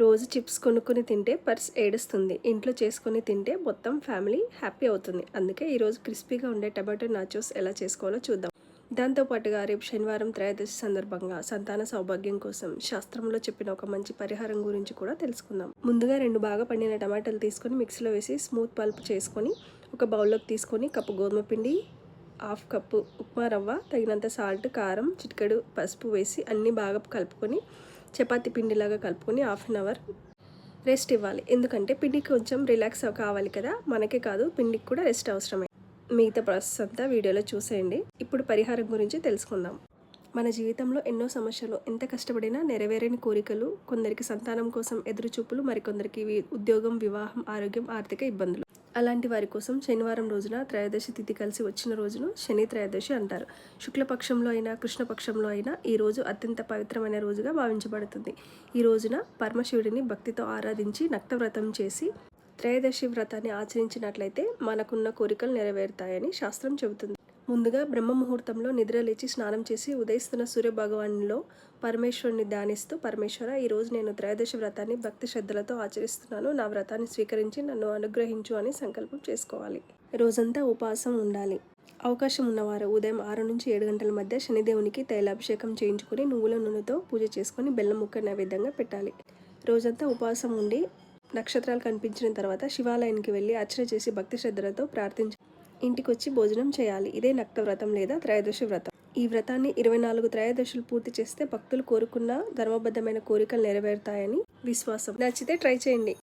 రోజు చిప్స్ కొనుక్కొని తింటే పర్స్ ఏడుస్తుంది. ఇంట్లో చేసుకొని తింటే మొత్తం ఫ్యామిలీ హ్యాపీ అవుతుంది. అందుకే ఈరోజు క్రిస్పీగా ఉండే టమాటో నాచోస్ ఎలా చేసుకోవాలో చూద్దాం. దాంతో పాటుగా రేపు శనివారం త్రయోదశి సందర్భంగా సంతాన సౌభాగ్యం కోసం శాస్త్రంలో చెప్పిన ఒక మంచి పరిహారం గురించి కూడా తెలుసుకుందాం. ముందుగా 2 బాగా పండిన టమాటాలు తీసుకొని మిక్సీలో వేసి స్మూత్ పల్ప్ చేసుకొని ఒక బౌల్లోకి తీసుకొని కప్పు గోధుమ పిండి, హాఫ్ కప్పు ఉప్మా రవ్వ, తగినంత సాల్ట్, కారం, చిటికెడు పసుపు వేసి అన్నీ బాగా కలుపుకొని చపాతీ పిండిలాగా కలుపుకొని హాఫ్ అన్ అవర్ రెస్ట్ ఇవ్వాలి. ఎందుకంటే పిండికి కొంచెం రిలాక్స్ కావాలి కదా, మనకే కాదు పిండికి కూడా రెస్ట్ అవసరమే. మిగతా ప్రాసెస్ అంతా వీడియోలో చూసేయండి. ఇప్పుడు పరిహారం గురించి తెలుసుకుందాం. మన జీవితంలో ఎన్నో సమస్యలు, ఎంత కష్టపడినా నెరవేరని కోరికలు, కొందరికి సంతానం కోసం ఎదురుచూపులు, మరికొందరికి ఉద్యోగం, వివాహం, ఆరోగ్యం, ఆర్థిక ఇబ్బందులు. అలాంటి వారి కోసం శనివారం రోజున త్రయోదశి తిథి కలిసి వచ్చిన రోజును శని త్రయోదశి అంటారు. శుక్లపక్షంలో అయినా కృష్ణపక్షంలో అయినా ఈ రోజు అత్యంత పవిత్రమైన రోజుగా భావించబడుతుంది. ఈ రోజున పరమశివుడిని భక్తితో ఆరాధించి నక్తవ్రతం చేసి త్రయోదశి వ్రతాన్ని ఆచరించినట్లయితే మనకున్న కోరికలు నెరవేరుతాయని శాస్త్రం చెబుతుంది. ముందుగా బ్రహ్మ ముహూర్తంలో నిద్ర లేచి స్నానం చేసి ఉదయిస్తున్న సూర్య భగవానులో పరమేశ్వరుని ధ్యానిస్తూ, పరమేశ్వర, ఈరోజు నేను త్రయోదశి వ్రతాన్ని భక్తి శ్రద్ధలతో ఆచరిస్తున్నాను, నా వ్రతాన్ని స్వీకరించి నన్ను అనుగ్రహించు అని సంకల్పం చేసుకోవాలి. రోజంతా ఉపవాసం ఉండాలి. అవకాశం ఉన్నవారు ఉదయం 6 నుంచి 7 గంటల మధ్య శనిదేవునికి తైలాభిషేకం చేయించుకొని నువ్వుల నూనెతో పూజ చేసుకొని బెల్లం ముక్క నైవేద్యంగా పెట్టాలి. రోజంతా ఉపవాసం ఉండి నక్షత్రాలు కనిపించిన తర్వాత శివాలయానికి వెళ్ళి అర్చన చేసి భక్తి శ్రద్ధలతో ప్రార్థించి ఇంటికి వచ్చి భోజనం చేయాలి. ఇదే నక్త వ్రతం లేదా త్రయోదశి వ్రతం. ఈ వ్రతాన్ని 24 త్రయోదశులు పూర్తి చేస్తే భక్తులు కోరుకున్న ధర్మబద్ధమైన కోరికలు నెరవేరుతాయని విశ్వాసం. నచ్చితే ట్రై చేయండి.